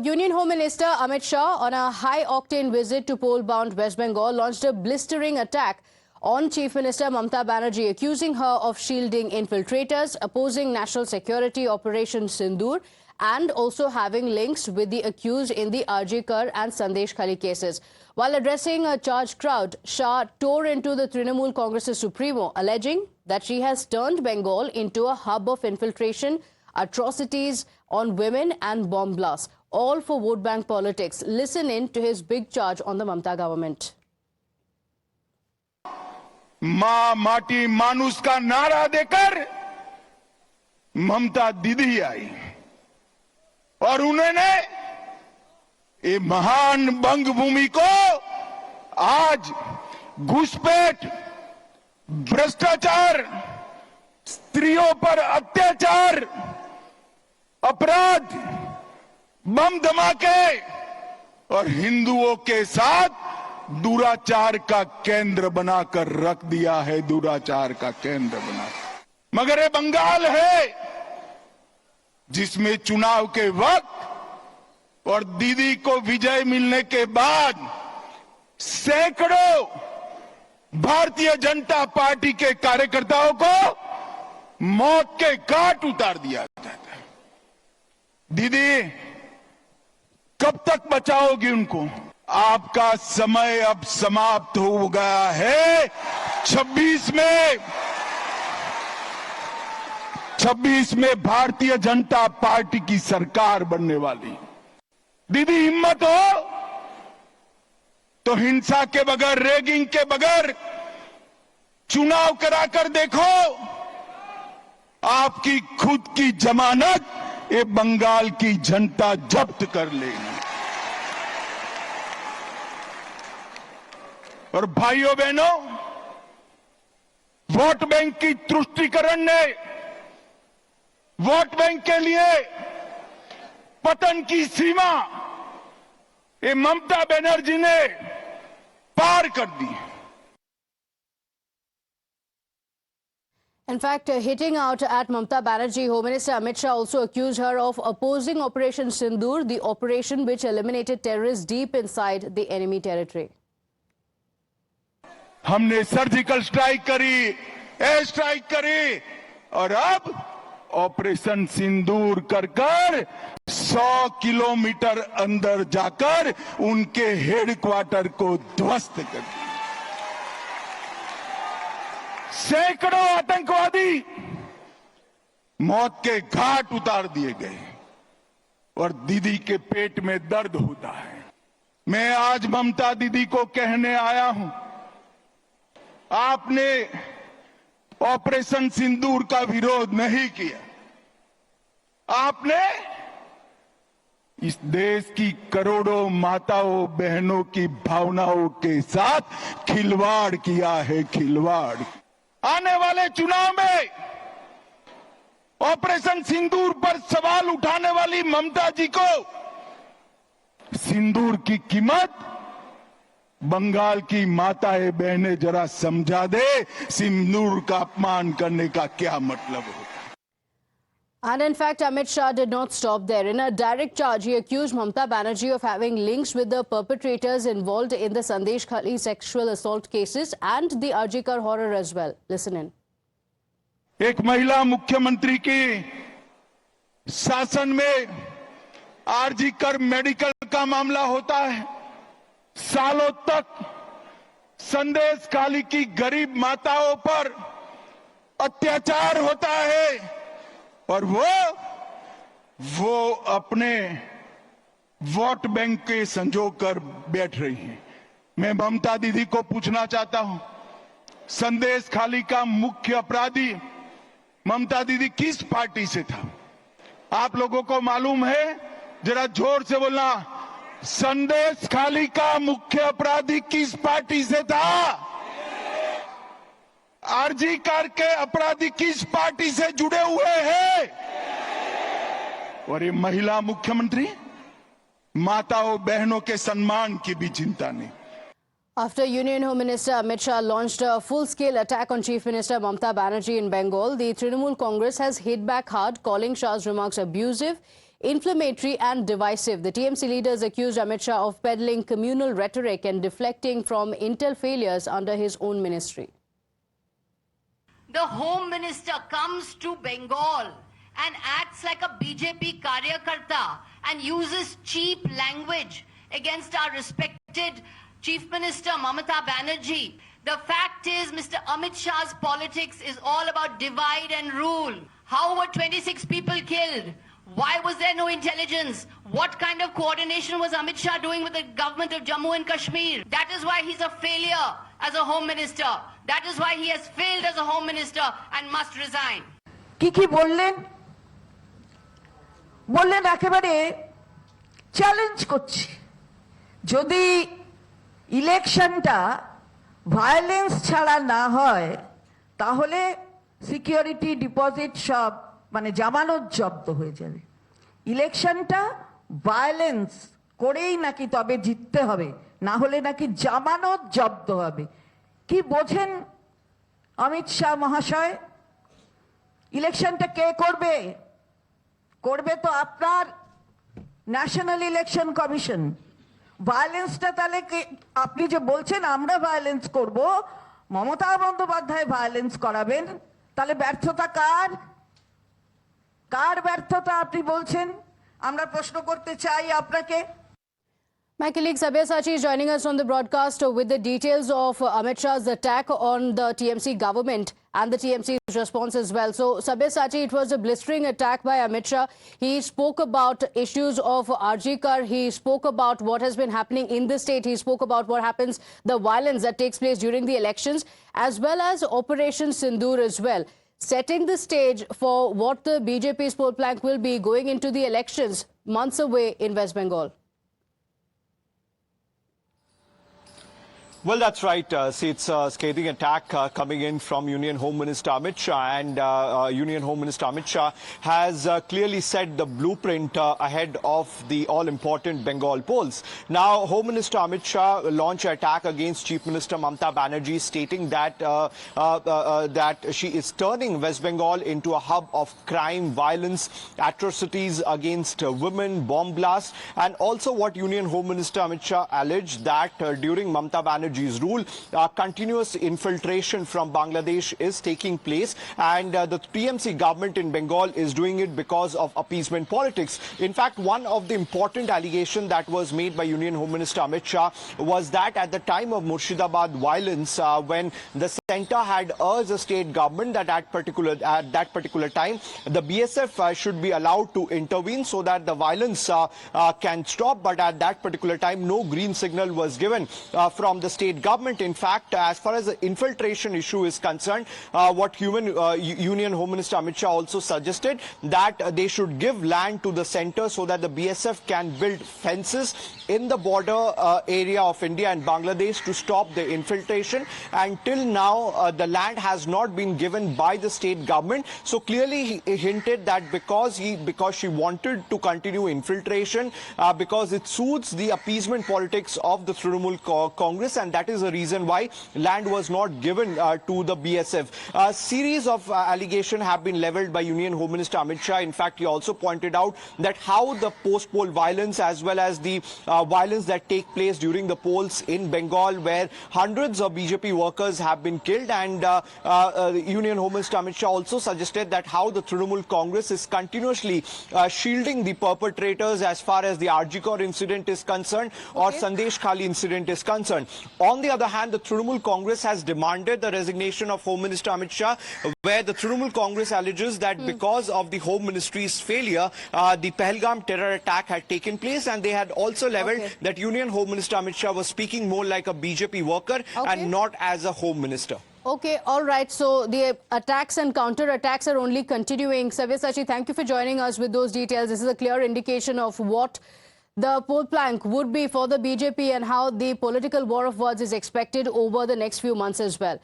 Union Home Minister Amit Shah, on a high-octane visit to poll-bound West Bengal, launched a blistering attack on Chief Minister Mamata Banerjee, accusing her of shielding infiltrators, opposing national security Operation Sindoor, and also having links with the accused in the RJ Kar and Sandesh Khali cases. While addressing a charged crowd, Shah tore into the Trinamool Congress's Supremo, alleging that she has turned Bengal into a hub of infiltration, atrocities on women and bomb blasts, all for vote bank politics. Listen in to his big charge on the Mamata government. माँ माटी मानुष का नारा देकर ममता दीदी आई और उन्होंने ये महान बंग भूमि को आज घुसपैठ, भ्रष्टाचार, स्त्रियों पर अत्याचार, अपराध, बम धमाके और हिंदुओं के साथ दुराचार का केंद्र बनाकर रख दिया है। दुराचार का केंद्र बना, मगर ये बंगाल है जिसमें चुनाव के वक्त और दीदी को विजय मिलने के बाद सैकड़ों भारतीय जनता पार्टी के कार्यकर्ताओं को मौत के घाट उतार दिया जाता है। दीदी, कब तक बचाओगी उनको? आपका समय अब समाप्त हो गया है। 26 में भारतीय जनता पार्टी की सरकार बनने वाली। दीदी, हिम्मत हो तो हिंसा के बगैर, रैगिंग के बगैर चुनाव कराकर देखो। आपकी खुद की जमानत ये बंगाल की जनता जब्त कर लेगी। और भाइयों बहनों, वोट बैंक की तुष्टीकरण ने वोट बैंक के लिए पतन की सीमा ये ममता बनर्जी ने पार कर दी। In fact, hitting out at Mamata Banerjee, Home Minister Amit Shah also accused her of opposing Operation Sindoor, the operation which eliminated terrorists deep inside the enemy territory. हमने सर्जिकल स्ट्राइक करी, air strike करी और अब operation सिंदूर कर 100 kilometre अंदर जाकर उनके headquarter को ध्वस्त कर दिया। सैकड़ों आतंकवादी मौत के घाट उतार दिए गए और दीदी के पेट में दर्द होता है। मैं आज ममता दीदी को कहने आया हूं, आपने ऑपरेशन सिंदूर का विरोध नहीं किया। आपने इस देश की करोड़ों माताओं बहनों की भावनाओं के साथ खिलवाड़ किया है, खिलवाड़। आने वाले चुनाव में ऑपरेशन सिंदूर पर सवाल उठाने वाली ममता जी को सिंदूर की कीमत बंगाल की माताएं बहनें जरा समझा दे, सिंदूर का अपमान करने का क्या मतलब होता है। And in fact, Amit Shah did not stop there. In a direct charge, he accused Mamata Banerjee of having links with the perpetrators involved in the Sandesh Khali sexual assault cases and the RJ Kar horror as well. Listen in. एक महिला मुख्यमंत्री की शासन में RG कर medical का मामला होता है। सालों तक संदेश खाली की गरीब माताओं पर अत्याचार होता है और वो अपने वोट बैंक के संजो कर बैठ रही हैं। मैं ममता दीदी को पूछना चाहता हूं, संदेश खाली का मुख्य अपराधी ममता दीदी किस पार्टी से था? आप लोगों को मालूम है? जरा जोर से बोलना, संदेश खाली का मुख्य अपराधी किस पार्टी से था? आरजी कार के अपराधी किस पार्टी से जुड़े हुए हैं? और ये महिला मुख्यमंत्री, माताओं बहनों के सम्मान की भी चिंता नहीं। After Union Home Minister Amit Shah launched a full-scale attack on Chief Minister Mamata Banerjee in Bengal, the Trinamool Congress has hit back hard, calling Shah's remarks abusive, inflammatory and divisive. The TMC leaders accused Amit Shah of peddling communal rhetoric and deflecting from intel failures under his own ministry. The Home Minister comes to Bengal and acts like a BJP karyakarta and uses cheap language against our respected Chief Minister Mamata Banerjee. The fact is, Mr. Amit Shah's politics is all about divide and rule. How were 26 people killed? Why was there no intelligence? What kind of coordination was Amit Shah doing with the government of Jammu and Kashmir? That is why he's a failure as a Home Minister. That is why he has failed as a Home Minister and must resign. কি বললেন একেবারে challenge করছি যদি ইলেকশনটা violence ছাড়া না হয় তাহলে সিকিউরিটি ডিপোজিট সব মানে জামানত জব্দ হয়ে যাবে ইলেকশনটা ভায়োলেন্স করেই নাকি তবে জিততে হবে না হলে নাকি জামানত জব্দ হবে কি বোঝেন অমিত শাহ মহাশয় ইলেকশনটা কে করবে করবে তো আপনার ন্যাশনাল ইলেকশন কমিশন ভায়োলেন্সটা তাহলে আপনি যে বলছেন আমরা ভায়োলেন্স করব মমতা বন্দ্যোপাধ্যায় ভায়োলেন্স করাবেন তাহলে ব্যর্থতা কার কার ব্যর্থতা আপনি বলছেন আমরা প্রশ্ন করতে চাই আপনাকে My colleague Sabir Sachi is joining us on the broadcast with the details of Amit Shah's attack on the TMC government and the TMC's response as well. So, Sabir Sachi, it was a blistering attack by Amit Shah. He spoke about issues of RG Kar. He spoke about what has been happening in the state. He spoke about what happens, the violence that takes place during the elections, as well as Operation Sindoor as well, setting the stage for what the BJP's poll plank will be going into the elections months away in West Bengal. Well, that's right. See, it's a scathing attack coming in from Union Home Minister Amit Shah, and Union Home Minister Amit Shah has clearly set the blueprint ahead of the all-important Bengal polls. Now, Home Minister Amit Shah launched an attack against Chief Minister Mamata Banerjee, stating that that she is turning West Bengal into a hub of crime, violence, atrocities against women, bomb blasts, and also what Union Home Minister Amit Shah alleged that during Mamata Banerjee's rule, continuous infiltration from Bangladesh is taking place, and the TMC government in Bengal is doing it because of appeasement politics. In fact, one of the important allegations that was made by Union Home Minister Amit Shah was that at the time of Murshidabad violence, when the centre had urged the state government that at that particular time, the BSF should be allowed to intervene so that the violence can stop, but at that particular time, no green signal was given from the state government. In fact, as far as the infiltration issue is concerned, what Union Home Minister Amit Shah also suggested that they should give land to the centre so that the BSF can build fences in the border area of India and Bangladesh to stop the infiltration. And till now, the land has not been given by the state government. So clearly he hinted that because she wanted to continue infiltration, because it suits the appeasement politics of the Trinamool Congress, and that is the reason why land was not given to the BSF. A series of allegations have been leveled by Union Home Minister Amit Shah. In fact, he also pointed out that how the post-poll violence as well as the violence that take place during the polls in Bengal, where hundreds of BJP workers have been killed, and Union Home Minister Amit Shah also suggested that how the Trinamool Congress is continuously shielding the perpetrators as far as the RG Kar incident is concerned or Sandesh Khali incident is concerned. On the other hand, the Trinamool Congress has demanded the resignation of Home Minister Amit Shah, where the Trinamool Congress alleges that because of the Home Ministry's failure, the Pahalgam terror attack had taken place, and they had also leveled that Union Home Minister Amit Shah was speaking more like a BJP worker and not as a Home Minister. Okay, all right. So the attacks and counter-attacks are only continuing. Sabir Sachi, thank you for joining us with those details. This is a clear indication of what the poll plank would be for the BJP and how the political war of words is expected over the next few months as well.